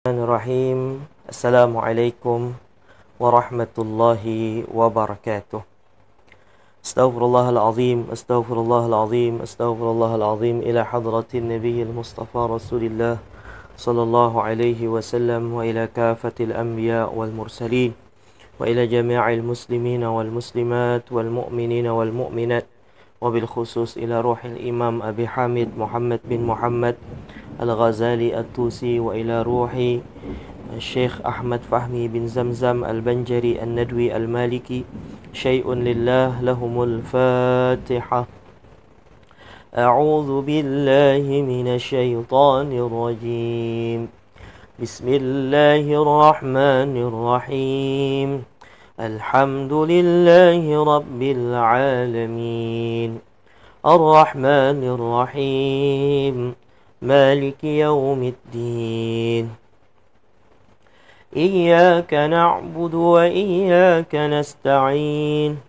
Bismillahirrahmanirrahim. Assalamualaikum warahmatullahi wabarakatuh. Astaghfirullahalazim, astaghfirullahalazim, astaghfirullahalazim ila hadratin nabiyil mustafa rasulillah sallallahu alaihi wasallam wa ila kafatil anbiya wal mursalin wa ila jami'il muslimina wal muslimat wal mu'minina wal mu'minat wa bil khusus ila ruhil imam Abi Hamid Muhammad bin Muhammad Al-Ghazali At-Tusi wa ila ruhi Syekh Ahmad Fahmi bin Zamzam Al-Banjari Al-Nadwi Al-Maliki Syai'un lillah lahumul Fatiha. A'udhu billahi minasyaitanir rajim. Bismillahirrahmanirrahim. Alhamdulillahi rabbil alamin. Ar-Rahmanir Rahim. مالك يوم الدين إياك نعبد وإياك نستعين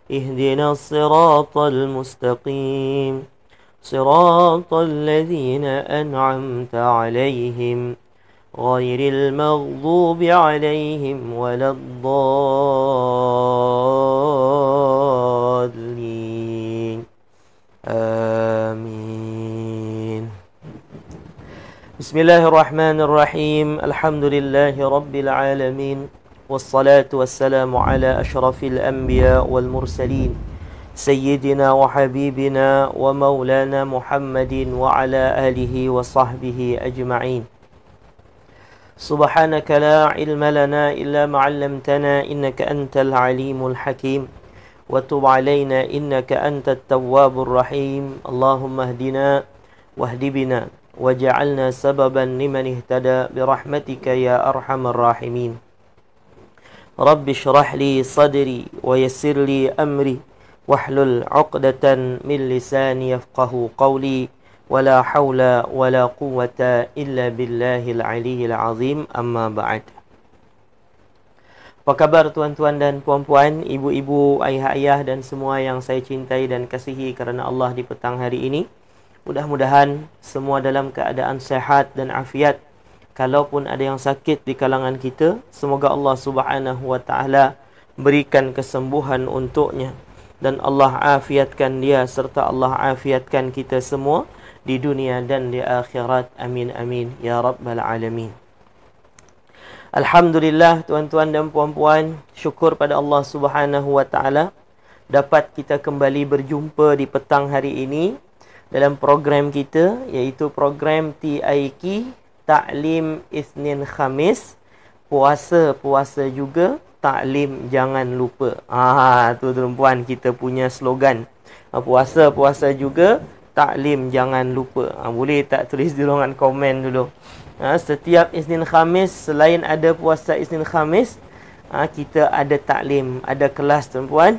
اهدنا الصراط المستقيم صراط الذين أنعمت عليهم غير المغضوب عليهم ولا الضالين آمين. Bismillahirrahmanirrahim. Alhamdulillahi rabbil alamin. Wassalatu wassalamu ala ashrafil anbiya wal mursalin Sayyidina wa habibina wa maulana Muhammadin wa ala alihi wa sahbihi ajma'in. Subhanaka la ilma lana illa ma'allamtana innaka antal alimul hakim. Wa tub alayna innaka antat tawwabur rahim. Allahumma hdina wahdi bina waj'alna sababan liman ihtada birahmatika ya arhamar rahimin. Rabbi shrah li sadri wa yassir li amri wahlul 'uqdatan min lisani yafqahu qawli wala haula wala quwwata illa billahil aliyyil azim. Amma ba'd. Apa kabar tuan-tuan dan puan-puan, ibu-ibu, ayah-ayah dan semua yang saya cintai dan kasihi kerana Allah di petang hari ini? Mudah-mudahan semua dalam keadaan sehat dan afiat. Kalaupun ada yang sakit di kalangan kita, semoga Allah Subhanahu wa taala berikan kesembuhan untuknya dan Allah afiatkan dia serta Allah afiatkan kita semua di dunia dan di akhirat. Amin amin ya rabbal alamin. Alhamdulillah tuan-tuan dan puan-puan, syukur pada Allah Subhanahu wa taala dapat kita kembali berjumpa di petang hari ini dalam program kita, iaitu program TIQ, Ta'lim Isnin Khamis. Puasa juga, Ta'lim jangan lupa. Tu tuan-puan, kita punya slogan. Puasa juga, Ta'lim jangan lupa. Boleh tak tulis di ruangan komen dulu. Setiap Isnin Khamis, selain ada puasa Isnin Khamis, kita ada Ta'lim, ada kelas tuan-puan,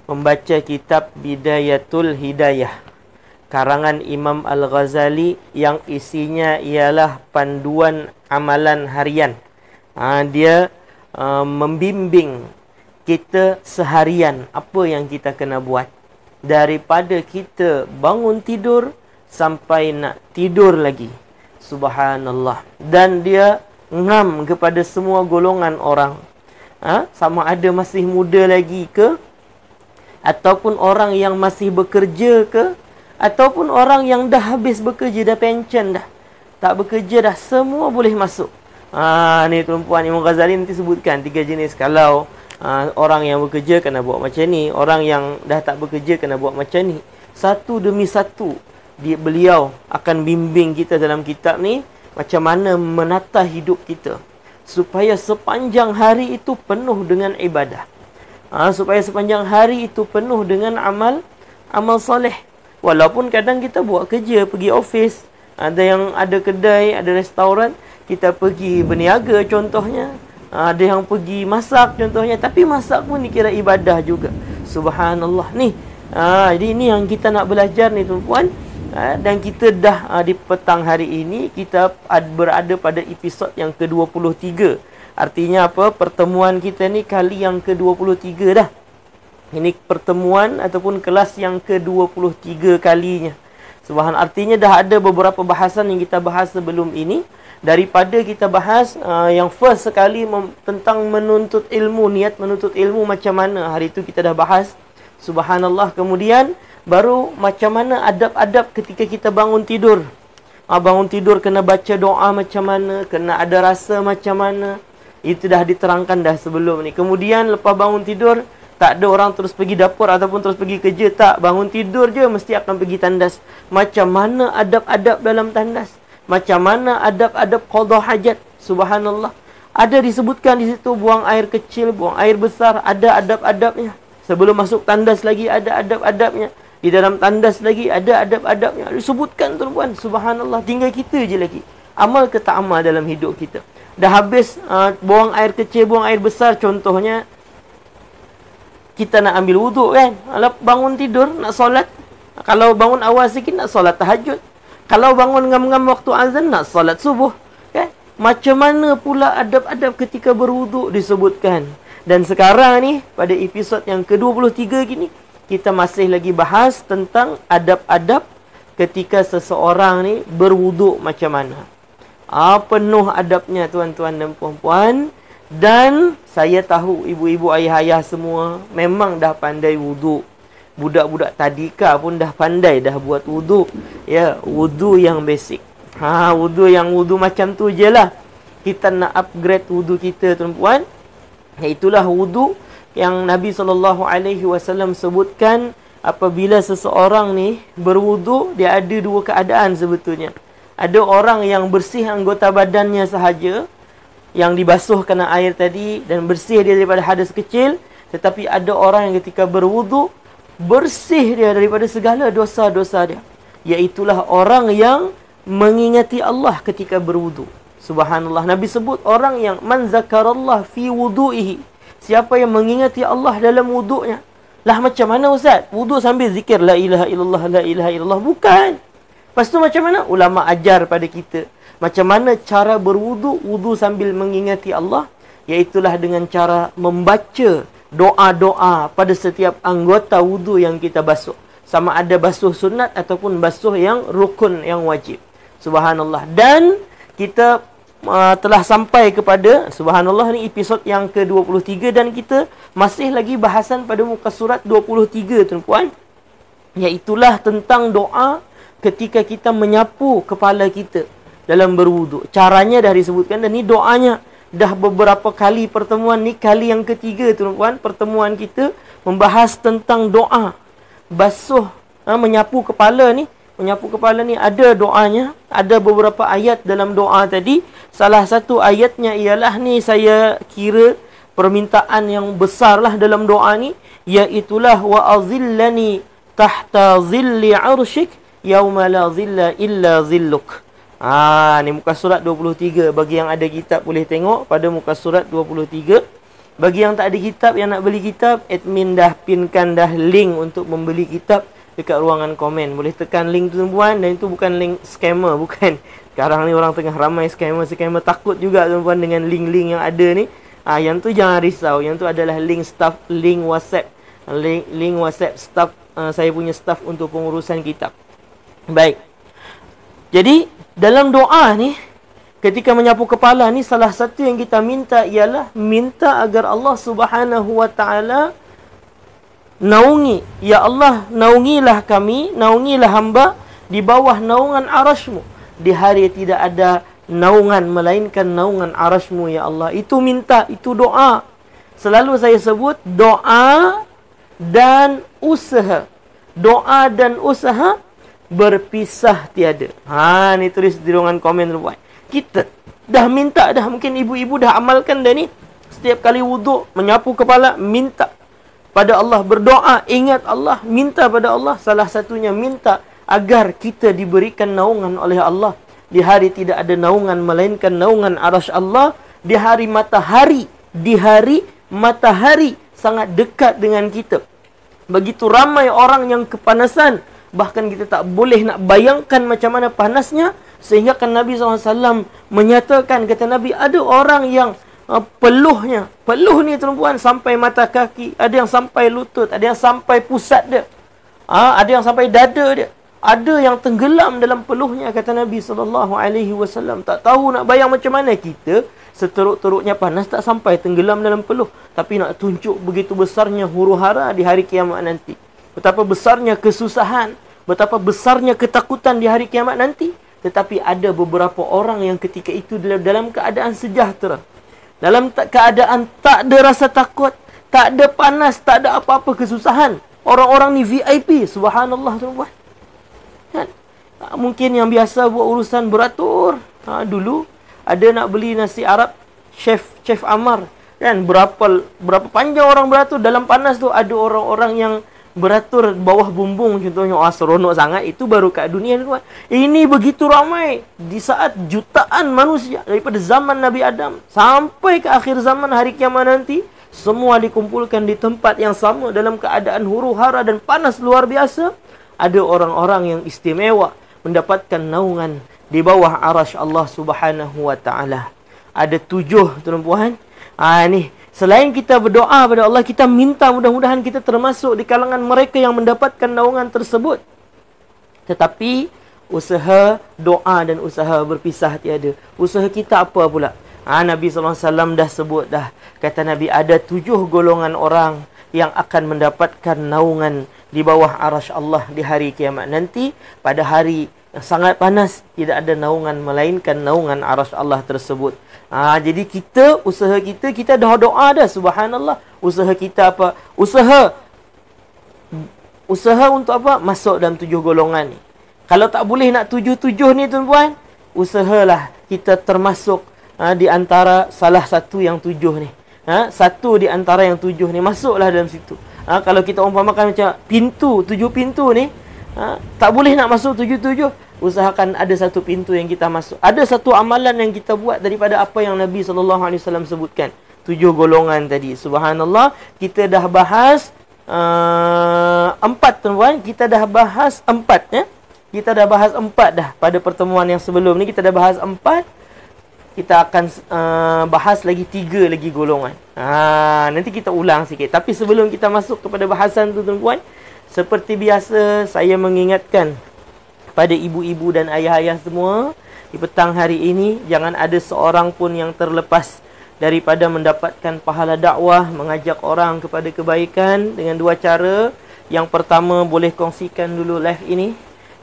membaca kitab Bidayatul Hidayah karangan Imam Al-Ghazali yang isinya ialah panduan amalan harian. Dia membimbing kita seharian apa yang kita kena buat. Daripada kita bangun tidur sampai nak tidur lagi. Subhanallah. Dan dia ngam kepada semua golongan orang. Sama ada masih muda lagi ke, ataupun orang yang masih bekerja ke, ataupun orang yang dah habis bekerja, dah pension dah, tak bekerja dah, semua boleh masuk. Ni tuan-puan, Imam Ghazali nanti sebutkan 3 jenis. Kalau orang yang bekerja kena buat macam ni, orang yang dah tak bekerja kena buat macam ni. Satu demi satu beliau akan bimbing kita dalam kitab ni macam mana menata hidup kita supaya sepanjang hari itu penuh dengan ibadah. Supaya sepanjang hari itu penuh dengan amal soleh. Walaupun kadang kita buat kerja, pergi office, ada yang ada kedai, ada restoran, kita pergi berniaga contohnya, ada yang pergi masak contohnya, tapi masak pun dikira ibadah juga. Subhanallah. Jadi ini yang kita nak belajar ni tuan-puan. Dan kita dah di petang hari ini, kita berada pada episod yang ke-23. Artinya apa? Pertemuan kita ni kali yang ke-23 dah. Ini pertemuan ataupun kelas yang ke-23 kalinya. Artinya dah ada beberapa bahasan yang kita bahas sebelum ini. Daripada kita bahas yang first sekali tentang menuntut ilmu, niat menuntut ilmu macam mana. Hari itu kita dah bahas. Subhanallah. Kemudian baru macam mana adab-adab ketika kita bangun tidur. Bangun tidur kena baca doa macam mana, kena ada rasa macam mana. Itu dah diterangkan dah sebelum ni. Kemudian lepas bangun tidur, tak ada orang terus pergi dapur ataupun terus pergi kerja. Tak, bangun tidur je mesti akan pergi tandas. Macam mana adab-adab dalam tandas? Macam mana adab-adab qada hajat? Subhanallah. Ada disebutkan di situ buang air kecil, buang air besar, ada adab-adabnya. Sebelum masuk tandas lagi ada adab-adabnya. Di dalam tandas lagi ada adab-adabnya. Disebutkan tuan-puan. Subhanallah. Tinggal kita je lagi. Amal ke tak amal dalam hidup kita. Dah habis buang air kecil, buang air besar. Contohnya, kita nak ambil wuduk kan. Kalau bangun tidur, nak solat. Kalau bangun awal sikit, nak solat tahajud. Kalau bangun ngam-ngam waktu azan, nak solat subuh. Kan? Macam mana pula adab-adab ketika berwuduk disebutkan. Dan sekarang ni, pada episod yang ke-23 gini, kita masih lagi bahas tentang adab-adab ketika seseorang ni berwuduk macam mana. Penuh adabnya tuan-tuan dan puan-puan. Dan saya tahu ibu-ibu, ayah-ayah semua memang dah pandai wuduk. Budak-budak tadika pun dah pandai dah buat wuduk. Ya, wuduk yang basic. Wuduk macam tu je lah. Kita nak upgrade wuduk kita tuan-puan. Itulah wuduk yang Nabi SAW sebutkan. Apabila seseorang ni berwuduk, dia ada dua keadaan sebetulnya. Ada orang yang bersih anggota badannya sahaja, yang dibasuh kena air tadi dan bersih dia daripada hadas kecil. Tetapi ada orang yang ketika berwuduk, bersih dia daripada segala dosa-dosa dia. Iaitulah orang yang mengingati Allah ketika berwuduk. Subhanallah. Nabi sebut orang yang man zakarallah fi wudu'ihi. Siapa yang mengingati Allah dalam wuduknya. Lah macam mana Ustaz? Wuduk sambil zikir la ilaha illallah, la ilaha illallah. Bukan. Lepas tu macam mana? Ulama ajar pada kita. Macam mana cara berwuduk? Wuduk sambil mengingati Allah. Iaitulah dengan cara membaca doa-doa pada setiap anggota wudu yang kita basuh. Sama ada basuh sunat ataupun basuh yang rukun, yang wajib. Subhanallah. Dan kita telah sampai kepada, subhanallah, ni episod yang ke-23 dan kita masih lagi bahasan pada muka surat 23 tuan-puan. Iaitulah tentang doa ketika kita menyapu kepala kita dalam berwuduk. Caranya dah disebutkan dan ni doanya. Dah beberapa kali pertemuan ni, kali yang ketiga tuan-puan, pertemuan kita membahas tentang doa. Basuh, menyapu kepala ni. Menyapu kepala ni ada doanya. Ada beberapa ayat dalam doa tadi. Salah satu ayatnya ialah ni, saya kira permintaan yang besar lah dalam doa ni. Iaitulah wa azillani tahta zilli arshik yauma la zilla illa zilluk. Ni muka surat 23. Bagi yang ada kitab boleh tengok pada muka surat 23. Bagi yang tak ada kitab, yang nak beli kitab, admin dah pinkan dah link untuk membeli kitab dekat ruangan komen. Boleh tekan link tu tuan-puan. Dan itu bukan link scammer, bukan. Sekarang ni orang tengah ramai scammer. Takut juga tuan-puan dengan link-link yang ada ni. Yang tu jangan risau. Yang tu adalah link staff, link WhatsApp. Link WhatsApp staff, saya punya staff untuk pengurusan kitab. Baik. Jadi dalam doa ni, ketika menyapu kepala ni, salah satu yang kita minta ialah minta agar Allah Subhanahu wa ta'ala naungi. Ya Allah, naungilah kami, naungilah hamba di bawah naungan arasy-Mu. Di hari tidak ada naungan melainkan naungan arasy-Mu, ya Allah. Itu minta, itu doa. Selalu saya sebut doa dan usaha. Doa dan usaha berpisah tiada. Ni tulis di ruangan komen tuan. Kita dah minta dah. Mungkin ibu-ibu dah amalkan dah ni. Setiap kali wuduk, menyapu kepala, minta pada Allah, berdoa, ingat Allah, minta pada Allah. Salah satunya minta agar kita diberikan naungan oleh Allah. Di hari tidak ada naungan melainkan naungan arasy Allah. Di hari matahari sangat dekat dengan kita. Begitu ramai orang yang kepanasan. Bahkan kita tak boleh nak bayangkan macam mana panasnya. Sehingga kan Nabi SAW menyatakan, kata Nabi, ada orang yang peluh ni tuan-puan sampai mata kaki. Ada yang sampai lutut. Ada yang sampai pusat dia. Ada yang sampai dada dia. Ada yang tenggelam dalam peluhnya, kata Nabi SAW. Tak tahu nak bayang macam mana. Kita seteruk-teruknya panas tak sampai tenggelam dalam peluh. Tapi nak tunjuk begitu besarnya huru-hara di hari kiamat nanti. Betapa besarnya kesusahan, betapa besarnya ketakutan di hari kiamat nanti. Tetapi ada beberapa orang yang ketika itu dalam keadaan sejahtera. Dalam keadaan tak ada rasa takut, tak ada panas, tak ada apa-apa kesusahan. Orang-orang ni VIP, subhanallah tuan-tuan. Kan? Mungkin yang biasa buat urusan beratur. Dulu ada nak beli nasi Arab Chef Amar, kan, berapa panjang orang beratur dalam panas tu. Ada orang-orang yang beratur bawah bumbung contohnya. Seronok sangat. Itu baru kat dunia ni, tuan. Ini begitu ramai di saat jutaan manusia daripada zaman Nabi Adam sampai ke akhir zaman hari kiamat nanti, semua dikumpulkan di tempat yang sama dalam keadaan huru-hara dan panas luar biasa. Ada orang-orang yang istimewa mendapatkan naungan di bawah arasy Allah Subhanahu wa taala. Ada 7 tuan-puan. Ni selain kita berdoa pada Allah, kita minta mudah-mudahan kita termasuk di kalangan mereka yang mendapatkan naungan tersebut. Tetapi usaha doa dan usaha berpisah tiada. Usaha kita apa pula? Nabi SAW dah sebut dah. Kata Nabi, ada 7 golongan orang yang akan mendapatkan naungan di bawah arasy Allah di hari kiamat nanti. Pada hari yang sangat panas, tidak ada naungan melainkan naungan arasy Allah tersebut. Jadi usaha kita dah doa dah, subhanallah. Usaha kita apa? Usaha untuk apa? Masuk dalam 7 golongan ni. Kalau tak boleh nak 7 ni tuan-puan, usahalah kita termasuk di antara salah satu yang 7 ni. Satu di antara yang 7 ni, masuklah dalam situ. Kalau kita umpamakan macam 7 pintu ni, tak boleh nak masuk 7, usahakan ada satu pintu yang kita masuk. Ada satu amalan yang kita buat daripada apa yang Nabi SAW sebutkan. 7 golongan tadi. Subhanallah, kita dah bahas 4 tuan-tuan. Kita dah bahas 4 ya. Kita dah bahas 4 dah. Pada pertemuan yang sebelum ni kita dah bahas 4. Kita akan bahas lagi 3 lagi golongan. Nanti kita ulang sikit. Tapi sebelum kita masuk kepada bahasan tu tuan-tuan, seperti biasa saya mengingatkan pada ibu-ibu dan ayah-ayah semua, di petang hari ini jangan ada seorang pun yang terlepas daripada mendapatkan pahala dakwah, mengajak orang kepada kebaikan dengan 2 cara. Yang pertama, boleh kongsikan dulu live ini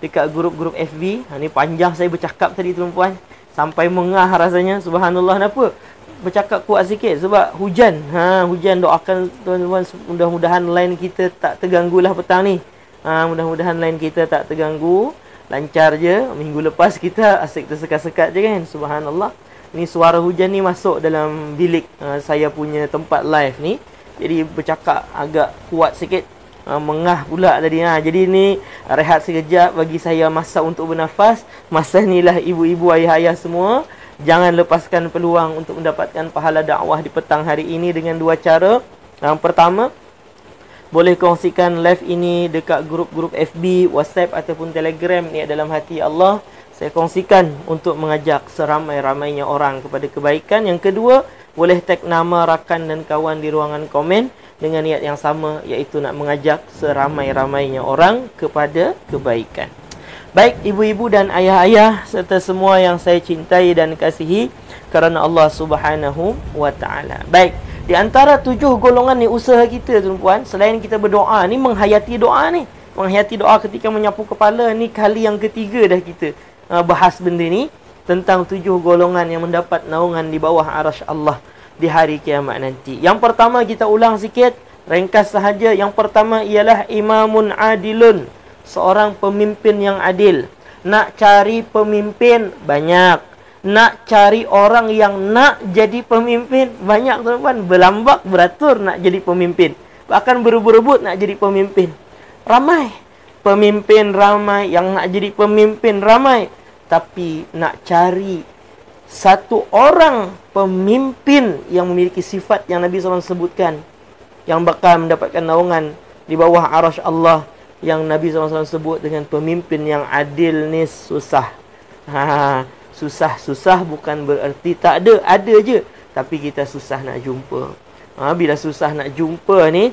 dekat grup-grup FB. Ini panjang saya bercakap tadi tuan-puan, sampai mengah rasanya. Subhanallah. Kenapa bercakap kuat sikit? Sebab hujan. Hujan, doakan tuan-tuan mudah-mudahan line kita tak terganggu lah petang ni. Mudah-mudahan line kita tak terganggu, lancar je. Minggu lepas kita asyik tersekat-sekat je kan. Subhanallah. Ni suara hujan ni masuk dalam bilik saya punya tempat live ni. Jadi bercakap agak kuat sikit. Mengah pula tadi. Jadi ni rehat sekejap, bagi saya masa untuk bernafas. Masa ni lah ibu-ibu, ayah-ayah semua, jangan lepaskan peluang untuk mendapatkan pahala dakwah di petang hari ini dengan 2 cara. Yang pertama, boleh kongsikan live ini dekat grup-grup FB, WhatsApp ataupun Telegram ni dalam hati Allah. Saya kongsikan untuk mengajak seramai-ramainya orang kepada kebaikan. Yang kedua, boleh tag nama rakan dan kawan di ruangan komen dengan niat yang sama, iaitu nak mengajak seramai-ramainya orang kepada kebaikan. Baik ibu-ibu dan ayah-ayah serta semua yang saya cintai dan kasihi kerana Allah Subhanahu wa taala. Baik, di antara 7 golongan ni usaha kita tuan-puan, selain kita berdoa ni, menghayati doa ni. Menghayati doa ketika menyapu kepala ni kali yang ketiga dah kita bahas benda ni, tentang 7 golongan yang mendapat naungan di bawah arasy Allah di hari kiamat nanti. Yang pertama kita ulang sikit, ringkas sahaja. Yang pertama ialah imamun adilun, seorang pemimpin yang adil. Nak cari pemimpin banyak, nak cari orang yang nak jadi pemimpin banyak tuan-tuan. Berlambak beratur nak jadi pemimpin, bahkan berebut-rebut nak jadi pemimpin. Ramai pemimpin, ramai yang nak jadi pemimpin, ramai. Tapi nak cari satu orang pemimpin yang memiliki sifat yang Nabi SAW sebutkan, yang bakal mendapatkan naungan di bawah arasy Allah, yang Nabi SAW sebut dengan pemimpin yang adil ni susah. Susah bukan bererti tak ada, ada je. Tapi kita susah nak jumpa. Bila susah nak jumpa ni,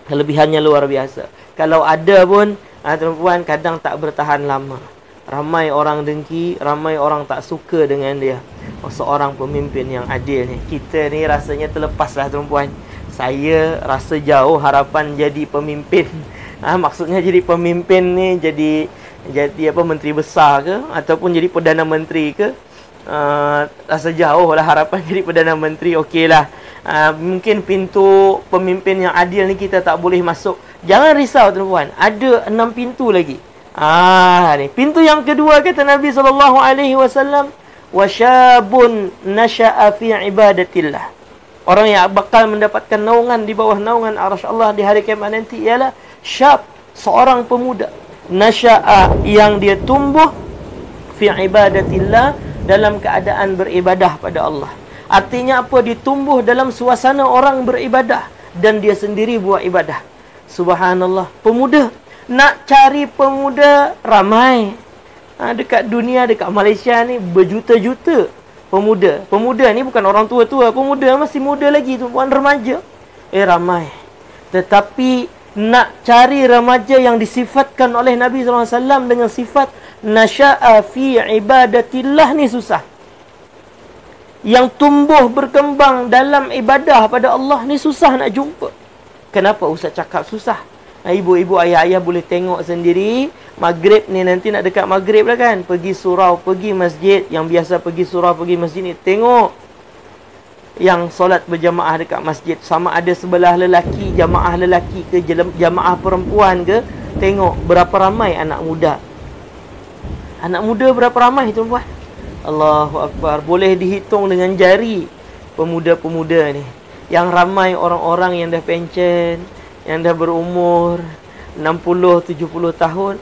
kelebihannya luar biasa. Kalau ada pun, Tuan-puan, kadang tak bertahan lama. Ramai orang dengki, ramai orang tak suka dengan dia. Seorang pemimpin yang adil ni. Kita ni rasanya terlepas lah tuan-puan. Saya rasa jauh harapan jadi pemimpin. Maksudnya jadi pemimpin ni jadi apa, menteri besar ke ataupun jadi perdana menteri ke. Rasa jauh lah harapan jadi perdana menteri. Okeylah. Mungkin pintu pemimpin yang adil ni kita tak boleh masuk. Jangan risau tuan-puan. Ada 6 pintu lagi. Ni pintu yang kedua kata Nabi SAW, wasyabun nasha'a fi ibadatillah. Orang yang bakal mendapatkan naungan di bawah naungan arsy Allah di hari kiamat nanti ialah syab, seorang pemuda, nasha'a, yang dia tumbuh fi ibadatillah, dalam keadaan beribadah pada Allah. Artinya apa? Ditumbuh dalam suasana orang beribadah dan dia sendiri buat ibadah. Subhanallah. Pemuda, nak cari pemuda ramai. Dekat dunia, dekat Malaysia ni berjuta-juta pemuda. Pemuda ni bukan orang tua-tua, pemuda masih muda lagi tu, bukan remaja. Ramai. Tetapi nak cari remaja yang disifatkan oleh Nabi SAW dengan sifat nasya'a fi ibadatillah ni susah. Yang tumbuh berkembang dalam ibadah pada Allah ni susah nak jumpa. Kenapa Ustaz cakap susah? Ibu-ibu, ayah-ayah boleh tengok sendiri. Maghrib ni nanti nak dekat maghrib lah kan, pergi surau, pergi masjid. Yang biasa pergi surau, pergi masjid ni, tengok yang solat berjamaah dekat masjid, sama ada sebelah lelaki, jamaah lelaki ke jamaah perempuan ke. Tengok berapa ramai anak muda. Anak muda berapa ramai tuan-tuan? Allahu Akbar. Boleh dihitung dengan jari pemuda-pemuda ni. Yang ramai orang-orang yang dah pencen, yang dah berumur 60-70 tahun.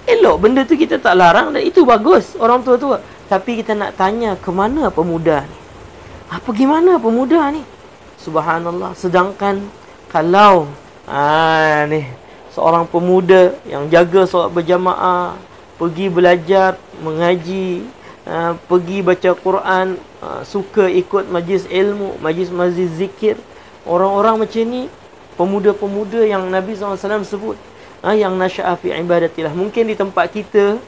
Elok benda tu, kita tak larang, dan itu bagus orang tua-tua. Tapi kita nak tanya, ke mana pemuda ni? Pergi mana pemuda ni? Subhanallah. Sedangkan kalau ni seorang pemuda yang jaga solat berjamaah, pergi belajar, mengaji, pergi baca Quran, suka ikut majlis ilmu, majlis zikir. Orang-orang macam ni, pemuda-pemuda yang Nabi SAW sebut, yang nasya'a fi ibadatillah. Mungkin di tempat kita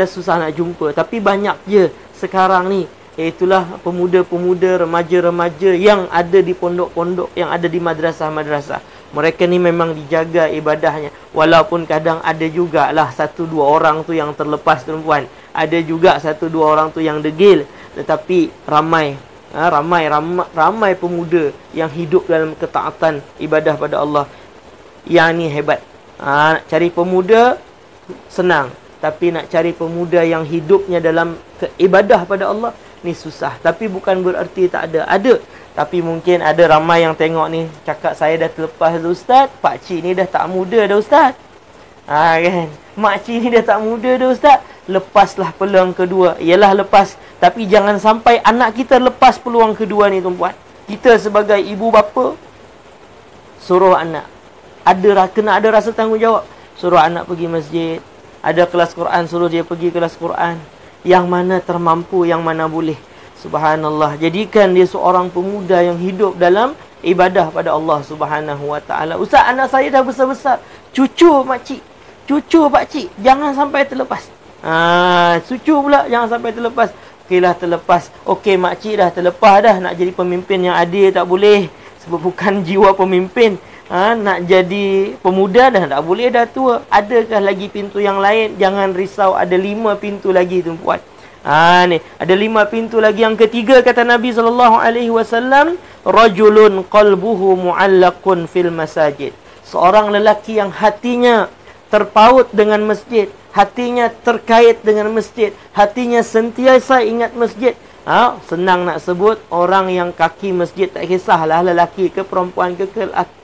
susah nak jumpa, tapi banyak je sekarang ni. Itulah pemuda-pemuda, remaja-remaja yang ada di pondok-pondok, yang ada di madrasah-madrasah. Mereka ni memang dijaga ibadahnya. Walaupun kadang ada jugalah 1-2 orang tu yang terlepas tuan-puan. Ada juga 1-2 orang tu yang degil. Tetapi ramai pemuda yang hidup dalam ketaatan ibadah pada Allah. Yang ni hebat. Nak cari pemuda senang, tapi nak cari pemuda yang hidupnya dalam ibadah pada Allah ni susah. Tapi bukan bererti tak ada. Ada. Tapi mungkin ada ramai yang tengok ni, cakap saya dah terlepas dah Ustaz, pakcik ni dah tak muda dah Ustaz. Kan? Makcik ni dah tak muda dah Ustaz. Lepaslah peluang kedua. Ialah lepas. Tapi jangan sampai anak kita lepas peluang kedua ni tuan-puan. Kita sebagai ibu bapa suruh anak, kena ada rasa tanggungjawab. Suruh anak pergi masjid. Ada kelas Quran, suruh dia pergi kelas Quran. Yang mana termampu, yang mana boleh. Subhanallah. Jadikan dia seorang pemuda yang hidup dalam ibadah pada Allah Subhanahu Wa Taala. Ustaz, anak saya dah besar-besar. Cucu makcik, cucu pakcik, jangan sampai terlepas. Cucu pula jangan sampai terlepas. Okeylah, terlepas. Okey, makcik dah terlepas dah. Nak jadi pemimpin yang adil tak boleh. Sebab bukan jiwa pemimpin. Nak jadi pemuda dah tak boleh, dah tua. Adakah lagi pintu yang lain? Jangan risau, ada 5 pintu lagi tuan-puan. Ni ada 5 pintu lagi. Yang ketiga kata Nabi SAW, rajulun qalbuhu mu'allaqun fil masajid. Seorang lelaki yang hatinya terpaut dengan masjid, hatinya terkait dengan masjid, hatinya sentiasa ingat masjid. Senang nak sebut, orang yang kaki masjid, tak kisahlah lelaki ke perempuan ke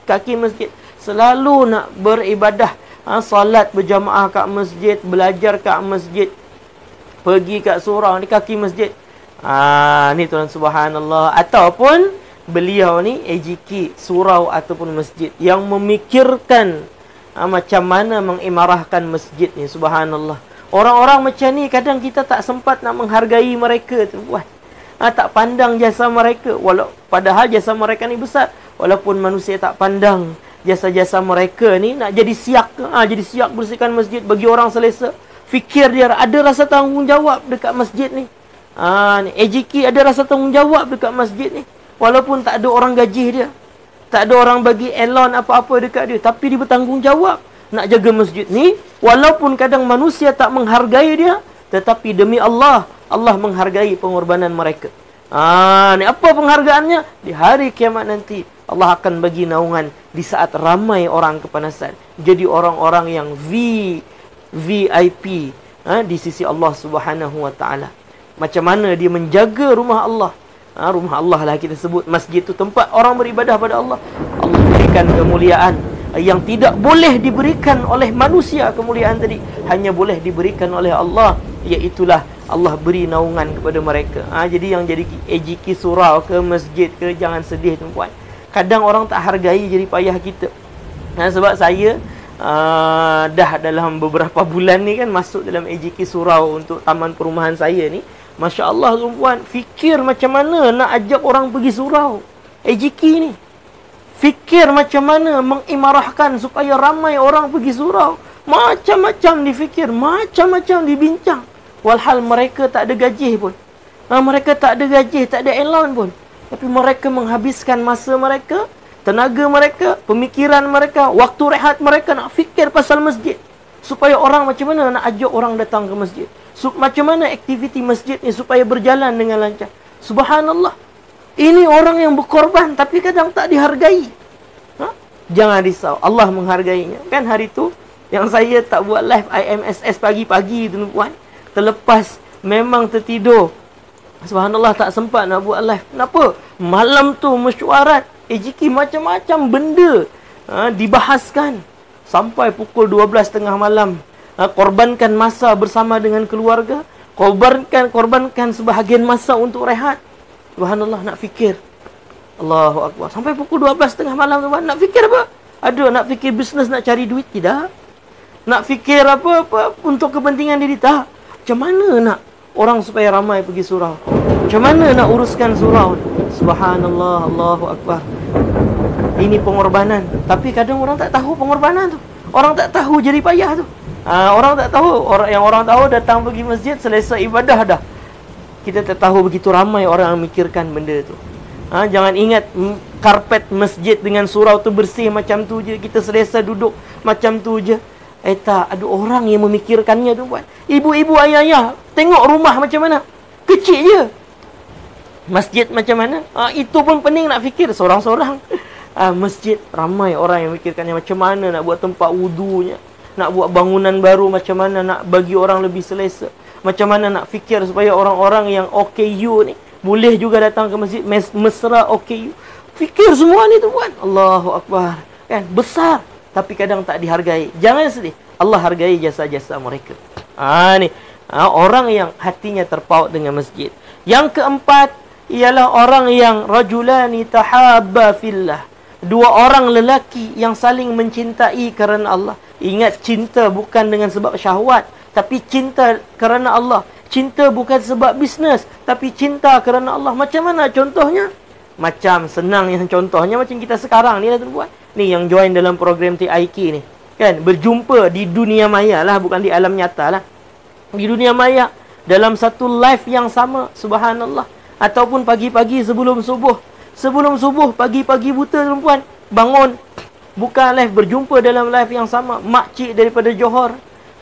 kaki masjid, selalu nak beribadah, salat berjamaah kat masjid, belajar kat masjid, pergi kat surau ni kaki masjid. Ni tuan, subhanallah. Ataupun beliau ni AJK surau ataupun masjid yang memikirkan macam mana mengimarahkan masjid ni. Subhanallah. Orang-orang macam ni kadang kita tak sempat nak menghargai mereka tuan. Tak pandang jasa mereka, padahal jasa mereka ni besar. Walaupun manusia tak pandang, jasa-jasa mereka ni nak jadi siak ke? Jadi siak bersihkan masjid bagi orang selesa. Fikir dia ada rasa tanggungjawab dekat masjid ni. Ni AJK ada rasa tanggungjawab dekat masjid ni. Walaupun tak ada orang gaji dia, tak ada orang bagi elon apa-apa dekat dia, tapi dia bertanggungjawab nak jaga masjid ni. Walaupun kadang manusia tak menghargai dia, tetapi demi Allah, Allah menghargai pengorbanan mereka. Ni apa penghargaannya? Di hari kiamat nanti Allah akan bagi naungan di saat ramai orang kepanasan. Jadi orang-orang yang VIP di sisi Allah Subhanahu wa taala. Macam mana dia menjaga rumah Allah? Rumah Allah lah kita sebut. Masjid tu tempat orang beribadah pada Allah. Allah berikan kemuliaan yang tidak boleh diberikan oleh manusia. Kemuliaan tadi hanya boleh diberikan oleh Allah. Iaitulah Allah beri naungan kepada mereka. Jadi yang jadi AJK surau ke masjid ke, jangan sedih tuan-puan. Kadang orang tak hargai jadi payah kita. Sebab saya dah dalam beberapa bulan ni kan masuk dalam AJK surau untuk taman perumahan saya ni. Masya Allah tuan-puan, fikir macam mana nak ajak orang pergi surau AJK ni. Fikir macam mana mengimarahkan supaya ramai orang pergi surau. Macam-macam difikir, macam-macam dibincang. Walhal mereka tak ada gaji pun. Mereka tak ada gaji, tak ada allowance pun. Tapi mereka menghabiskan masa mereka, tenaga mereka, pemikiran mereka, waktu rehat mereka nak fikir pasal masjid. Supaya orang macam mana nak ajak orang datang ke masjid. Macam mana aktiviti masjid ni supaya berjalan dengan lancar. Subhanallah. Ini orang yang berkorban tapi kadang tak dihargai. Jangan risau, Allah menghargainya. Kan hari tu yang saya tak buat live IMSS pagi-pagi tuan-puan. Terlepas memang tertidur. Subhanallah, tak sempat nak buat live. Kenapa? Malam tu mesyuarat AJK macam-macam benda dibahaskan sampai pukul 12.30 malam. Korbankan masa bersama dengan keluarga, korbankan sebahagian masa untuk rehat. Subhanallah, nak fikir. Allahu Akbar. Sampai pukul 12.30 malam tuan. Nak fikir apa? Ada nak fikir bisnes, nak cari duit? Tidak. Nak fikir apa-apa untuk kepentingan diri? Tak. Macam mana nak orang supaya ramai pergi surau? Macam mana nak uruskan surau? Subhanallah, Allahu Akbar. Ini pengorbanan. Tapi kadang orang tak tahu pengorbanan tu. Orang tak tahu jadi payah tu. Orang tak tahu. Orang tahu datang pergi masjid, selesai ibadah dah. Kita tak tahu begitu ramai orang yang mikirkan benda tu. Jangan ingat karpet masjid dengan surau tu bersih macam tu je, kita selesa duduk macam tu je. Tak, ada orang yang memikirkannya tu buat. Ibu-ibu, ayah-ayah, tengok rumah macam mana. Kecil je. Masjid macam mana? Itu pun pening nak fikir seorang-seorang. Masjid ramai orang yang mikirkannya, macam mana nak buat tempat wudunya, nak buat bangunan baru, macam mana nak bagi orang lebih selesa, macam mana nak fikir supaya orang-orang yang OKU ni boleh juga datang ke masjid mesra OKU. Fikir semua ni tu buat. Allahu Akbar. Kan besar tapi kadang tak dihargai. Jangan sedih. Allah hargai jasa-jasa mereka. Ni orang yang hatinya terpaut dengan masjid. Yang keempat ialah orang yang rajulani tahabba fillah. Dua orang lelaki yang saling mencintai kerana Allah. Ingat, cinta bukan dengan sebab syahwat, tapi cinta kerana Allah. Cinta bukan sebab bisnes, tapi cinta kerana Allah. Macam mana contohnya? Macam senang yang contohnya macam kita sekarang ni lah tuan-puan. Ni yang join dalam program TIK ni. Kan, berjumpa di dunia maya lah, bukan di alam nyata lah. Di dunia maya, dalam satu live yang sama, subhanallah. Ataupun pagi-pagi sebelum subuh. Sebelum subuh, pagi-pagi buta tuan-puan, bangun, buka live, berjumpa dalam live yang sama. Makcik daripada Johor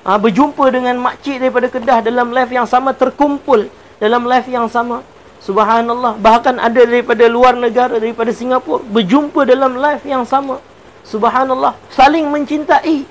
berjumpa dengan makcik daripada Kedah dalam live yang sama, terkumpul dalam live yang sama. Subhanallah. Bahkan ada daripada luar negara, daripada Singapura, berjumpa dalam live yang sama. Subhanallah. Saling mencintai.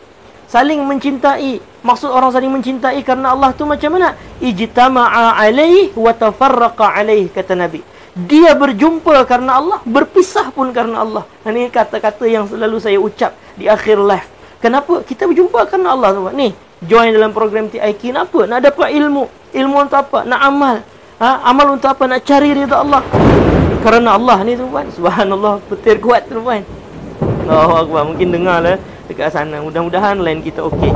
Saling mencintai. Maksud orang saling mencintai kerana Allah tu macam mana? Ijtama'a alaih wa tafarraqa alaih, kata Nabi. Dia berjumpa kerana Allah, berpisah pun kerana Allah. Ini kata-kata yang selalu saya ucap di akhir live. Kenapa? Kita berjumpa kerana Allah tu. Ni, join dalam program TIK. Kenapa? Nak dapat ilmu. Ilmu untuk apa? Nak amal. Amal untuk apa? Nak cari ridha Allah. Kerana Allah ni tuan. Subhanallah. Petir kuat tuan. Allahu Akbar. Mungkin dengar lah dekat sana. Mudah-mudahan line kita okey.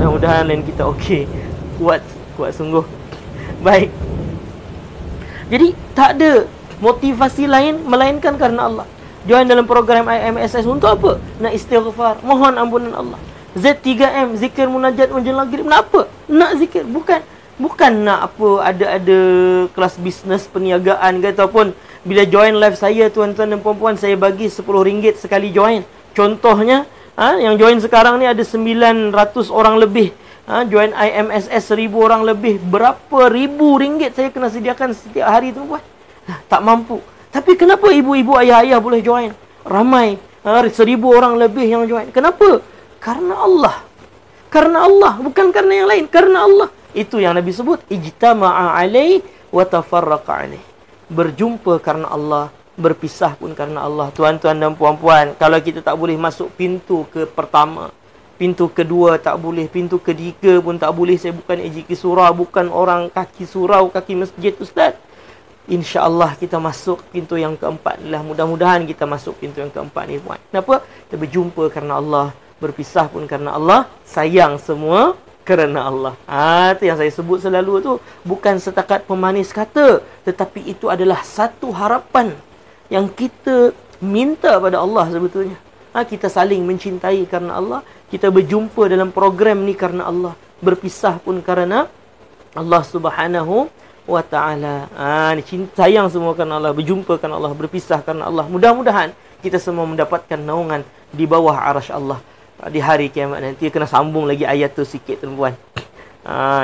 Mudah-mudahan line kita okey. Kuat. Kuat sungguh. Baik. Jadi tak ada motivasi lain melainkan kerana Allah. Join dalam program IMSS untuk apa? Nak istighfar, mohon ampunan Allah. Z3M, zikir munajat menjelang maghrib. Nak apa? Nak zikir. Bukan nak apa, ada kelas bisnes perniagaan ke, ataupun bila join live saya, tuan-tuan dan puan-puan, saya bagi RM10 sekali join. Contohnya, yang join sekarang ni ada 900 orang lebih. Join IMSS 1000 orang lebih. Berapa ribu ringgit saya kena sediakan setiap hari tu, puan? Tak mampu. Tapi kenapa ibu-ibu, ayah-ayah boleh join? Ramai. 1000 orang lebih yang join. Kenapa? Karena Allah. Karena Allah. Bukan karena yang lain. Karena Allah. Itu yang Nabi sebut. Ijtama'a alaih wa tafarraqa alaih. Berjumpa karena Allah. Berpisah pun karena Allah. Tuan-tuan dan puan-puan, kalau kita tak boleh masuk pintu ke pertama, pintu kedua tak boleh, pintu ketiga pun tak boleh. Saya bukan ejiki surau, bukan orang kaki surau, kaki masjid, Ustaz. InsyaAllah kita masuk pintu yang keempat lah. Mudah-mudahan kita masuk pintu yang keempat ni, puan. Kenapa? Kita berjumpa karena Allah. Berpisah pun karena Allah. Sayang semua kerana Allah. Itu yang saya sebut selalu tu. Bukan setakat pemanis kata, tetapi itu adalah satu harapan yang kita minta pada Allah sebetulnya. Kita saling mencintai karena Allah. Kita berjumpa dalam program ni karena Allah. Berpisah pun karena Allah Subhanahu wa ta'ala. Sayang semua kerana Allah. Berjumpa kerana Allah. Berpisah kerana Allah. Mudah-mudahan kita semua mendapatkan naungan di bawah arasy Allah di hari kiamat nanti. Kena sambung lagi ayat tu sikit, tuan-puan.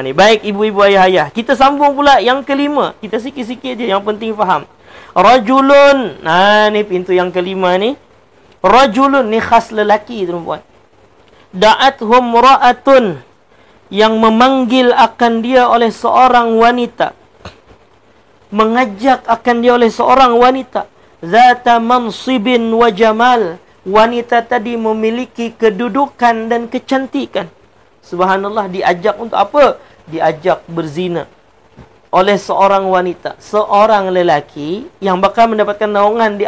Ni baik ibu-ibu, ayah-ayah. Kita sambung pula yang kelima. Kita sikit-sikit je, yang penting faham. Rajulun. Ni pintu yang kelima ni. Rajulun ni khas lelaki, tuan-puan. Da'athum ra'atun, yang memanggil akan dia oleh seorang wanita. Mengajak akan dia oleh seorang wanita. Zata mansibin wa jamal. Wanita tadi memiliki kedudukan dan kecantikan. Subhanallah, diajak untuk apa? Diajak berzina oleh seorang wanita, seorang lelaki yang bakal mendapatkan naungan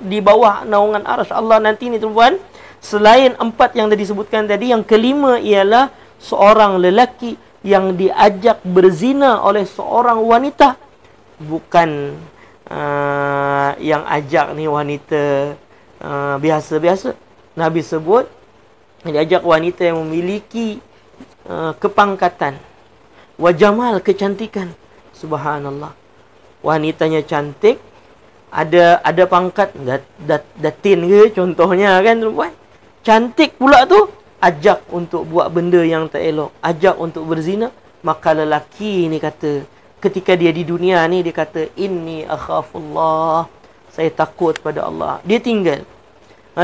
di bawah naungan arasy Allah nanti ni, tuan-puan. Selain 4 yang tadi disebutkan tadi, yang kelima ialah seorang lelaki yang diajak berzina oleh seorang wanita. Bukan yang ajak ni wanita biasa-biasa. Nabi sebut diajak wanita yang memiliki kepangkatan, wajamal, kecantikan. Subhanallah, wanitanya cantik, ada pangkat, datin ke contohnya, kan, tuan-puan. Cantik pula tu, ajak untuk buat benda yang tak elok, ajak untuk berzina. Maka lelaki ni kata, ketika dia di dunia ni, dia kata, inni akhafullah, saya takut pada Allah. Dia tinggal.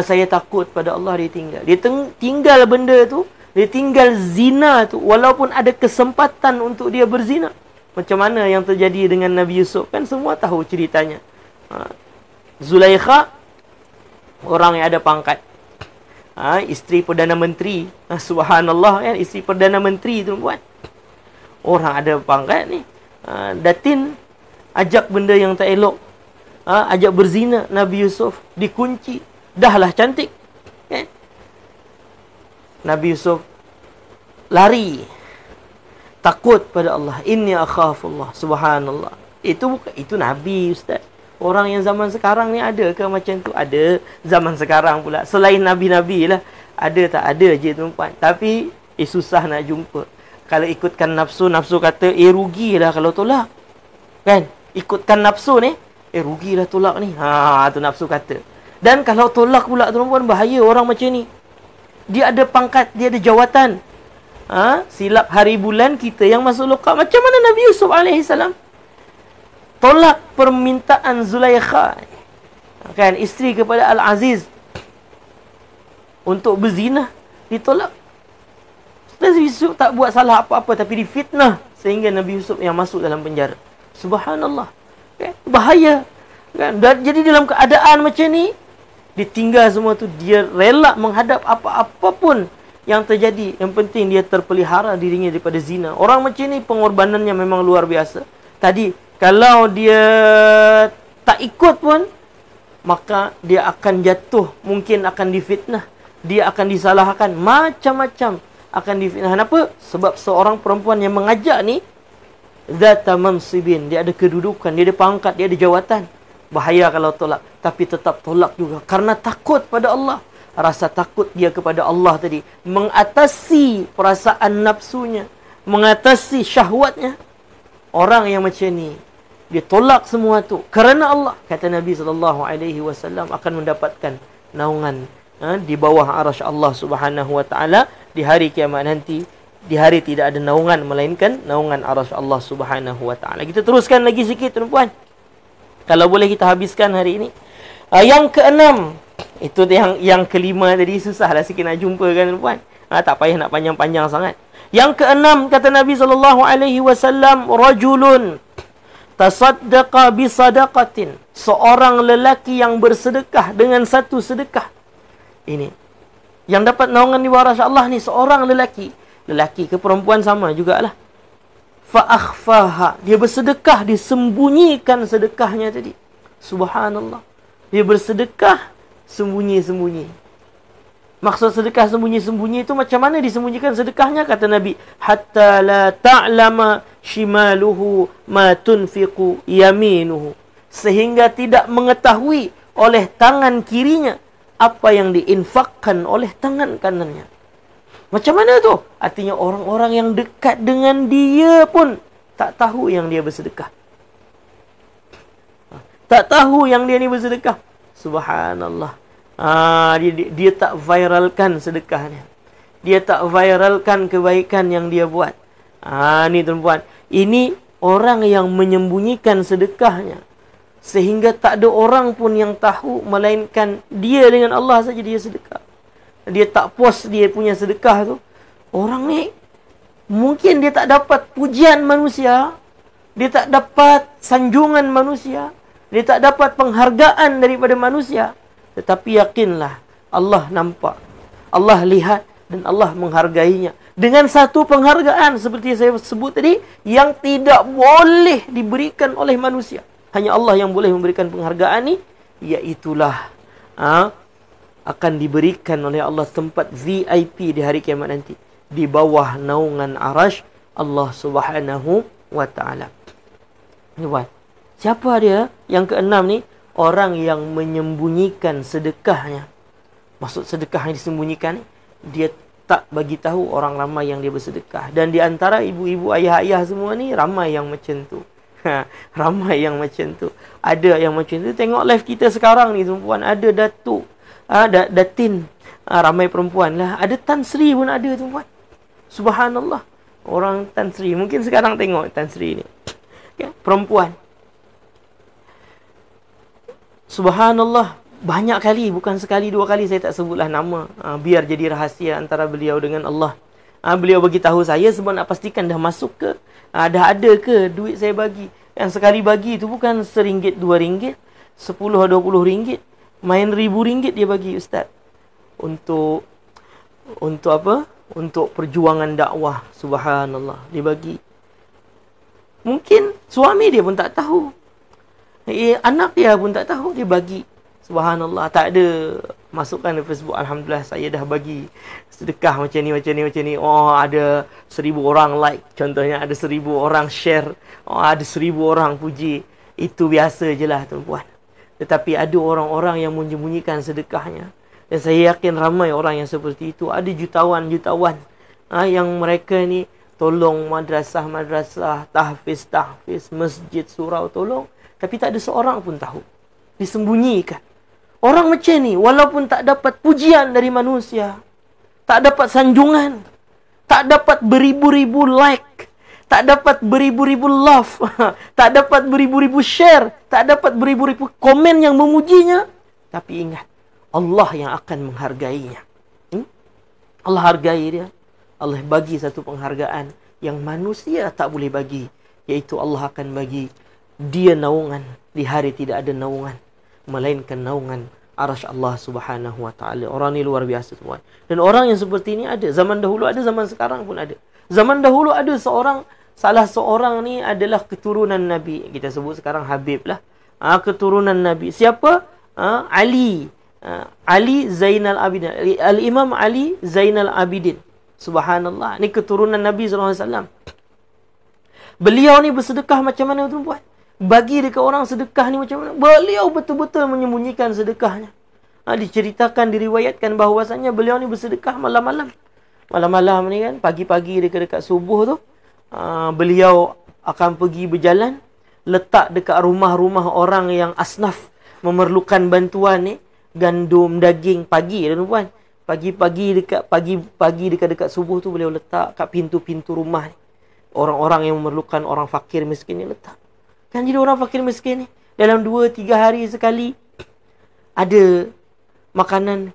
Saya takut pada Allah, dia tinggal. Dia tinggal benda tu, dia tinggal zina tu, walaupun ada kesempatan untuk dia berzina. Macam mana yang terjadi dengan Nabi Yusuf, kan semua tahu ceritanya. Zulaikha, orang yang ada pangkat. Isteri Perdana Menteri. Subhanallah, kan, isteri Perdana Menteri, tuan-puan. Orang ada pangkat ni. Datin, ajak benda yang tak elok. Ajak berzina Nabi Yusuf, dikunci. Dahlah cantik, kan? Nabi Yusuf lari, takut pada Allah. Inni akhafullah. Subhanallah. Itu Nabi, Ustaz. Orang yang zaman sekarang ni ada ke macam tu? Ada. Zaman sekarang pula, selain Nabi-Nabi lah, ada tak? Ada je, tuan-puan. Tapi susah nak jumpa. Kalau ikutkan nafsu, nafsu kata rugilah kalau tolak, kan? Ikutkan nafsu ni, rugilah tolak ni. Tu nafsu kata. Dan kalau tolak pula, tuan-puan, bahaya orang macam ni. Dia ada pangkat, dia ada jawatan. Silap hari bulan kita yang masuk lokap. Macam mana Nabi Yusuf AS tolak permintaan Zulaikha, kan, isteri kepada Al-Aziz, untuk berzina. Ditolak. Nabi Yusuf tak buat salah apa-apa, tapi difitnah sehingga Nabi Yusuf yang masuk dalam penjara. Subhanallah, kan? Bahaya, kan? Dan jadi dalam keadaan macam ni, ditinggal semua tu, dia rela menghadap apa-apa pun yang terjadi. Yang penting dia terpelihara dirinya daripada zina. Orang macam ni pengorbanannya memang luar biasa. Tadi, kalau dia tak ikut pun, maka dia akan jatuh, mungkin akan difitnah, dia akan disalahkan, macam-macam akan difitnah. Kenapa? Sebab seorang perempuan yang mengajak ni zata mansibin, dia ada kedudukan, dia ada pangkat, dia ada jawatan. bahaya kalau tolak. Tapi tetap tolak juga. Karena takut pada Allah. Rasa takut dia kepada Allah tadi mengatasi perasaan nafsunya, mengatasi syahwatnya. Orang yang macam ni, dia tolak semua tu kerana Allah. Kata Nabi SAW akan mendapatkan naungan di bawah arasy Allah Subhanahu Wa Taala di hari kiamat nanti. Di hari tidak ada naungan melainkan naungan arasy Allah Subhanahu Wa Taala. Kita teruskan lagi sikit tuan-puan. Kalau boleh kita habiskan hari ini. Yang keenam, itu yang kelima tadi susahlah sikit nak jumpa kan tuan-puan. Tak payah nak panjang-panjang sangat. Yang keenam kata Nabi SAW, rajulun tasaddaqa bi sadaqatin. Seorang lelaki yang bersedekah dengan satu sedekah. Ini yang dapat naungan di bawah arasy Allah ni seorang lelaki. Lelaki ke perempuan sama jugalah. Fa akhfaha, dia bersedekah, disembunyikan sedekahnya tadi. Subhanallah. Dia bersedekah sembunyi-sembunyi. Maksud sedekah sembunyi-sembunyi itu macam mana disembunyikan sedekahnya? Kata Nabi, hatta la ta'lama shimaluhu ma tunfiqu yaminuhu. Sehingga tidak mengetahui oleh tangan kirinya apa yang diinfakkan oleh tangan kanannya. Macam mana tu? Artinya orang-orang yang dekat dengan dia pun tak tahu yang dia bersedekah. Tak tahu yang dia ni bersedekah. Subhanallah. Dia tak viralkan sedekahnya. Dia tak viralkan kebaikan yang dia buat. Ni tuan-puan. Ini orang yang menyembunyikan sedekahnya. Sehingga tak ada orang pun yang tahu melainkan dia dengan Allah saja dia sedekah. Dia tak post dia punya sedekah tu. Orang ni mungkin dia tak dapat pujian manusia. Dia tak dapat sanjungan manusia. Dia tak dapat penghargaan daripada manusia. Tetapi yakinlah, Allah nampak, Allah lihat dan Allah menghargainya. Dengan satu penghargaan seperti saya sebut tadi, yang tidak boleh diberikan oleh manusia. Hanya Allah yang boleh memberikan penghargaan ni. Iaitulah akan diberikan oleh Allah tempat VIP di hari kiamat nanti. Di bawah naungan arasy Allah Subhanahu Wa Ta'ala. Siapa dia? Yang keenam ni, orang yang menyembunyikan sedekahnya. Maksud sedekah yang disembunyikan, dia tak bagi tahu orang ramai yang dia bersedekah. Dan di antara ibu-ibu, ayah-ayah semua ni, ramai yang macam tu. Ramai yang macam tu. Ada yang macam tu. Tengok live kita sekarang ni, tuan-puan. Ada datuk, datin, ramai perempuan lah. Ada Tan Sri pun ada, tuan-puan. Subhanallah. Orang Tan Sri. Mungkin sekarang tengok Tan Sri ni. Perempuan. Subhanallah, banyak kali, bukan sekali dua kali, saya tak sebutlah nama, biar jadi rahsia antara beliau dengan Allah. Beliau bagi tahu saya sebab nak pastikan dah masuk ke, dah ada ke duit saya bagi. Yang sekali bagi itu bukan RM1, RM2, RM10, RM20, main RM1000 dia bagi ustaz. Untuk apa? Untuk perjuangan dakwah. Subhanallah, dia bagi. Mungkin suami dia pun tak tahu. Anak dia pun tak tahu, dia bagi. Subhanallah, tak ada masukkan di Facebook. Alhamdulillah, saya dah bagi sedekah macam ni, macam ni, macam ni. Oh, ada 1000 orang like. Contohnya, ada 1000 orang share. Oh, ada 1000 orang puji. Itu biasa je lah, tuan-puan. Tetapi ada orang-orang yang menyembunyikan sedekahnya. Dan saya yakin ramai orang yang seperti itu. Ada jutawan-jutawan yang mereka ni tolong madrasah-madrasah, tahfiz-tahfiz, masjid, surau, tolong. Tapi tak ada seorang pun tahu. Disembunyikan. Orang macam ni, walaupun tak dapat pujian dari manusia, tak dapat sanjungan, tak dapat beribu-ribu like, tak dapat beribu-ribu love, tak dapat beribu-ribu share, tak dapat beribu-ribu komen yang memujinya. Tapi ingat, Allah yang akan menghargainya. Allah hargai dia. Allah bagi satu penghargaan yang manusia tak boleh bagi. Iaitu Allah akan bagi dia naungan di hari tidak ada naungan melainkan naungan arasy Allah Subhanahu Wa Ta'ala. Orang ni luar biasa semua. Dan orang yang seperti ini ada. Zaman dahulu ada, zaman sekarang pun ada. Zaman dahulu ada salah seorang ni adalah keturunan Nabi. Kita sebut sekarang Habib lah. Keturunan Nabi. Siapa? Ali. Ali Zainal Abidin. Al-Imam Ali Zainal Abidin. Subhanallah. Ni keturunan Nabi SAW. Beliau ni bersedekah macam mana, tuan-puan? bagi dekat orang sedekah ni macam mana? Beliau betul-betul menyembunyikan sedekahnya. Diceritakan, diriwayatkan bahawasanya beliau ni bersedekah malam-malam. Malam-malam ni kan, pagi-pagi dekat subuh tu, beliau akan pergi berjalan, letak dekat rumah-rumah orang yang asnaf memerlukan bantuan ni, gandum, daging, pagi tuan-tuan. Pagi-pagi dekat subuh tu beliau letak kat pintu-pintu rumah ni. Orang-orang yang memerlukan, orang fakir miskin ni letak. Kan jadi orang fakir miskin ni dalam 2-3 hari sekali ada makanan,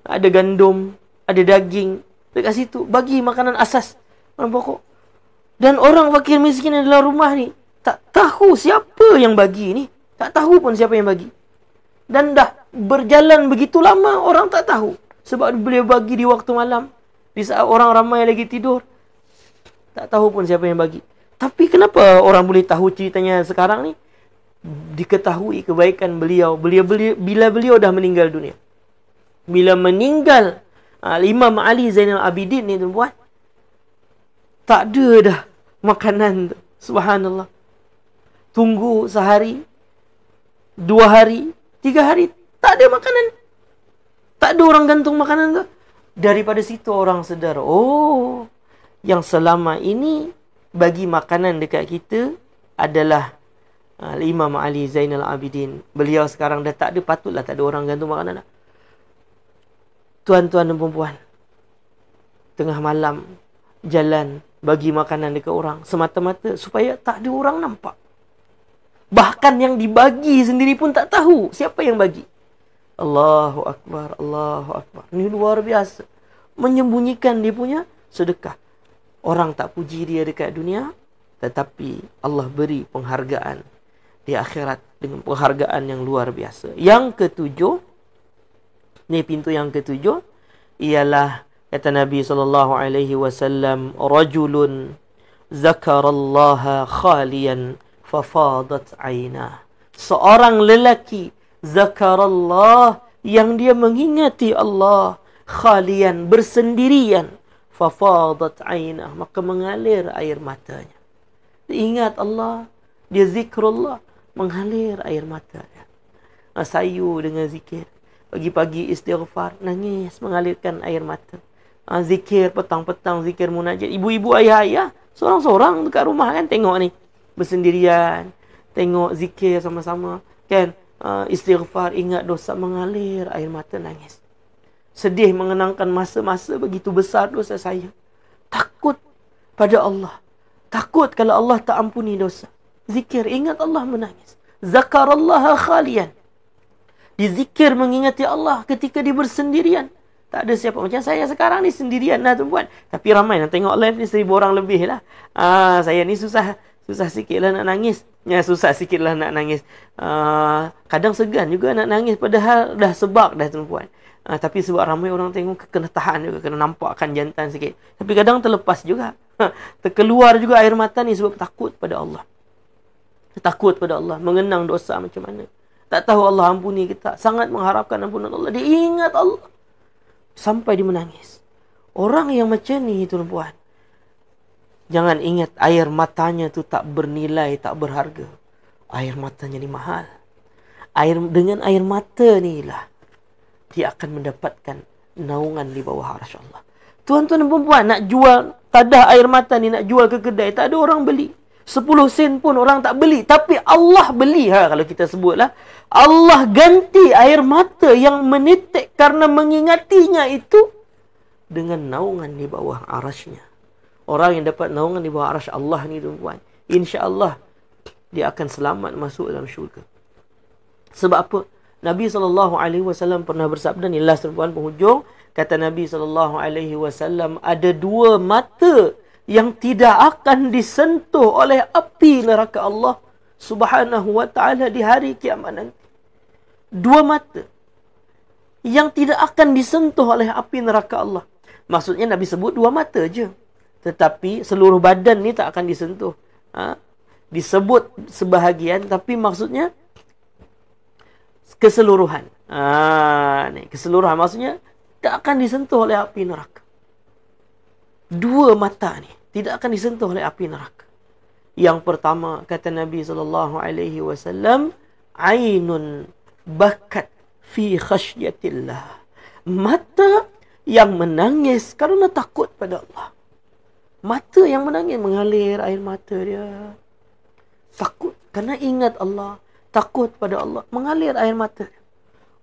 ada gandum, ada daging dekat situ, bagi makanan asas, makanan pokok. Dan orang fakir miskin yang dalam rumah ni tak tahu siapa yang bagi ni, tak tahu pun siapa yang bagi. Dan dah berjalan begitu lama orang tak tahu, sebab beliau bagi di waktu malam, di saat orang ramai lagi tidur. Tak tahu pun siapa yang bagi. Tapi kenapa orang boleh tahu ceritanya sekarang ni? Diketahui kebaikan beliau. Bila beliau dah meninggal dunia. Bila meninggal Imam Ali Zainal Abidin ni tuan-tuan, tak ada dah makanan tu. Subhanallah. Tunggu sehari, 2 hari, 3 hari, tak ada makanan. Tak ada orang gantung makanan tu. Daripada situ orang sedar, oh, yang selama ini bagi makanan dekat kita adalah Imam Ali Zainal Abidin. Beliau sekarang dah tak ada, patutlah tak ada orang gantung makanan dah. Tuan-tuan dan perempuan, tengah malam jalan bagi makanan dekat orang semata-mata supaya tak ada orang nampak. Bahkan yang dibagi sendiri pun tak tahu siapa yang bagi. Allahu Akbar, Allahu Akbar. Ini luar biasa. Menyembunyikan dia punya sedekah. Orang tak puji dia dekat dunia, tetapi Allah beri penghargaan di akhirat dengan penghargaan yang luar biasa. Yang ketujuh, ni pintu yang ketujuh, ialah kata Nabi SAW, rajulun zakarallaha khaliyan fafadat aynah. Seorang lelaki zakarallah, yang dia mengingati Allah, khalian, bersendirian, fafadat aynah, maka mengalir air matanya. Dia ingat Allah, dia zikrullah, mengalir air matanya. Sayu dengan zikir. Pagi-pagi istighfar, nangis, mengalirkan air mata. Zikir petang-petang, zikir munajat. Ibu-ibu, ayah-ayah, seorang-seorang dekat rumah kan, tengok ni, bersendirian, tengok zikir sama-sama, kan, istighfar, ingat dosa, mengalir air mata, nangis. Sedih mengenangkan masa-masa begitu besar dosa saya. Takut pada Allah. Takut kalau Allah tak ampuni dosa. Zikir, ingat Allah, menangis. Zakarallaha khalian. Dizikir mengingati Allah ketika dia bersendirian. Tak ada siapa. Macam saya sekarang ni sendirian lah tuan-tuan. Tapi ramai nak tengok live ni 1000 orang lebih lah. Saya ni susah sikit lah nak nangis. Susah sikit lah nak nangis. Kadang segan juga nak nangis padahal dah sebab dah tuan-tuan. Tapi sebab ramai orang tengok, kena tahan juga, kena nampakkan jantan sikit. Tapi kadang terlepas juga. Terkeluar juga air mata ni sebab takut pada Allah. Takut pada Allah, mengenang dosa macam mana. Tak tahu Allah ampuni kita. Sangat mengharapkan ampunan Allah. Dia ingat Allah. Sampai dia menangis. Orang yang macam ni tuan-tuan, jangan ingat air matanya tu tak bernilai, tak berharga. Air matanya ni mahal. Dengan air mata ni lah dia akan mendapatkan naungan di bawah arsy Allah. Tuan-tuan dan puan, nak jual tadah air mata ni, nak jual ke kedai, tak ada orang beli. 10 sen pun orang tak beli. Tapi Allah beli. Kalau kita sebutlah, Allah ganti air mata yang menitik karena mengingatinya itu dengan naungan di bawah arasy-Nya. Orang yang dapat naungan di bawah arasy Allah ni tuan-tuan, insya-Allah dia akan selamat masuk dalam syurga. Sebab apa? Nabi SAW pernah bersabda, ni last tuan-tuan penghujung, kata Nabi SAW, ada 2 mata yang tidak akan disentuh oleh api neraka Allah Subhanahu wa ta'ala di hari kiamat nanti. 2 mata yang tidak akan disentuh oleh api neraka Allah. Maksudnya Nabi sebut 2 mata je, tetapi seluruh badan ni tak akan disentuh. Disebut sebahagian, tapi maksudnya keseluruhan. Keseluruhan maksudnya tak akan disentuh oleh api neraka. 2 mata ni tidak akan disentuh oleh api neraka. Yang pertama kata Nabi SAW, ainun bakat fi khasyatillah. Mata yang menangis kerana takut pada Allah. Mata yang menangis, mengalir air mata dia. Takut kerana ingat Allah, takut pada Allah, mengalir air mata.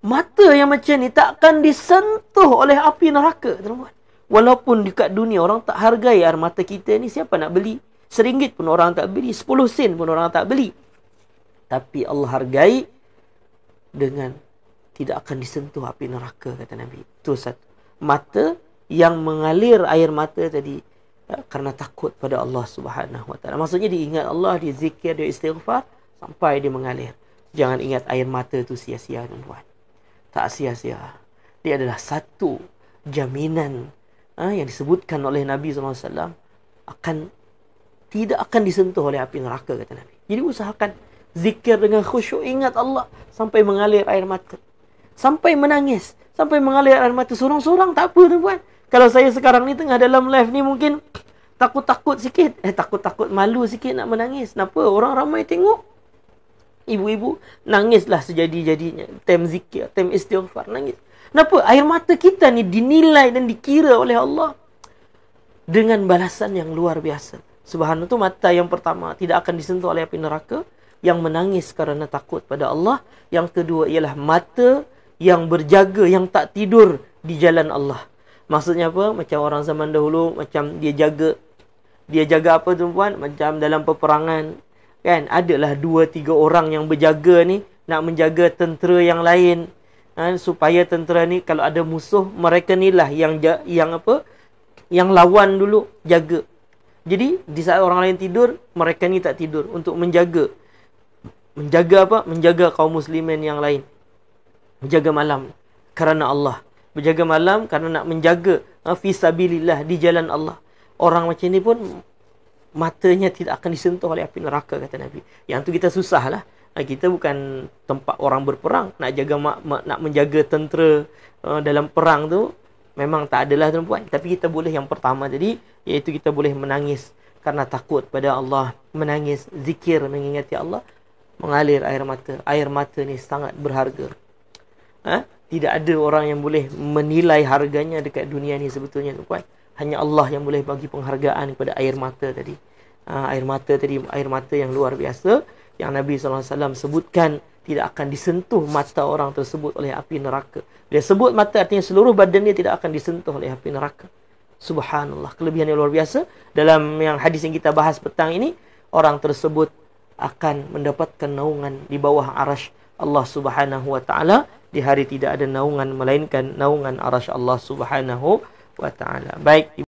Mata yang macam ni tak akan disentuh oleh api neraka, tuan-tuan. Walaupun dekat dunia orang tak hargai air mata kita ni, siapa nak beli? RM1 pun orang tak beli, 10 sen pun orang tak beli. Tapi Allah hargai dengan tidak akan disentuh api neraka, kata Nabi. Itu satu. Mata yang mengalir air mata tadi kerana takut pada Allah Subhanahu Wa Taala. Maksudnya dia ingat Allah, dia zikir, dia istighfar sampai dia mengalir. Jangan ingat air mata tu sia-sia, tuan-tuan. Tak sia-sia. Dia adalah satu jaminan yang disebutkan oleh Nabi SAW tidak akan disentuh oleh api neraka, kata Nabi. Jadi usahakan zikir dengan khusyuk, ingat Allah sampai mengalir air mata, sampai menangis, sampai mengalir air mata. Sorang-sorang tak apa, tuan-tuan. Kalau saya sekarang ni tengah dalam live ni mungkin takut-takut sikit, takut-takut malu sikit nak menangis. Kenapa? Orang ramai tengok. Ibu-ibu nangislah sejadi-jadinya. Time zikir, time istighfar, nangis. Kenapa? Air mata kita ni dinilai dan dikira oleh Allah dengan balasan yang luar biasa. Subhanallah, tu mata yang pertama tidak akan disentuh oleh api neraka, yang menangis kerana takut pada Allah. Yang kedua ialah mata yang berjaga, yang tak tidur di jalan Allah. Maksudnya apa? Macam orang zaman dahulu, macam dia jaga apa, tuan-puan? Macam dalam peperangan, kan? Adalah 2-3 orang yang berjaga ni, nak menjaga tentera yang lain, supaya tentera ni kalau ada musuh, mereka ni lah yang lawan dulu jaga. Jadi di saat orang lain tidur, mereka ni tak tidur untuk menjaga apa? Menjaga kaum muslimin yang lain. Menjaga malam kerana Allah. Berjaga malam kerana nak menjaga fisabilillah, di jalan Allah. Orang macam ni pun matanya tidak akan disentuh oleh api neraka, kata Nabi. Yang tu kita susah lah. Kita bukan tempat orang berperang. Nak jaga nak menjaga tentera dalam perang tu memang tak adalah, tuan-puan. Tapi kita boleh yang pertama tadi, iaitu kita boleh menangis karena takut pada Allah, menangis, zikir, mengingati Allah, mengalir air mata. Air mata ni sangat berharga. Tidak ada orang yang boleh menilai harganya dekat dunia ni sebetulnya, tuan-puan. Hanya Allah yang boleh bagi penghargaan kepada air mata tadi. Air mata yang luar biasa, yang Nabi SAW sebutkan tidak akan disentuh mata orang tersebut oleh api neraka. Dia sebut mata, artinya seluruh badan dia tidak akan disentuh oleh api neraka. Subhanallah, kelebihan yang luar biasa. Dalam yang hadis yang kita bahas petang ini, orang tersebut akan mendapatkan naungan di bawah arasy Allah Subhanahu Wa Taala. Di hari tidak ada naungan melainkan naungan arasy Allah Subhanahu Wa Taala. Baik.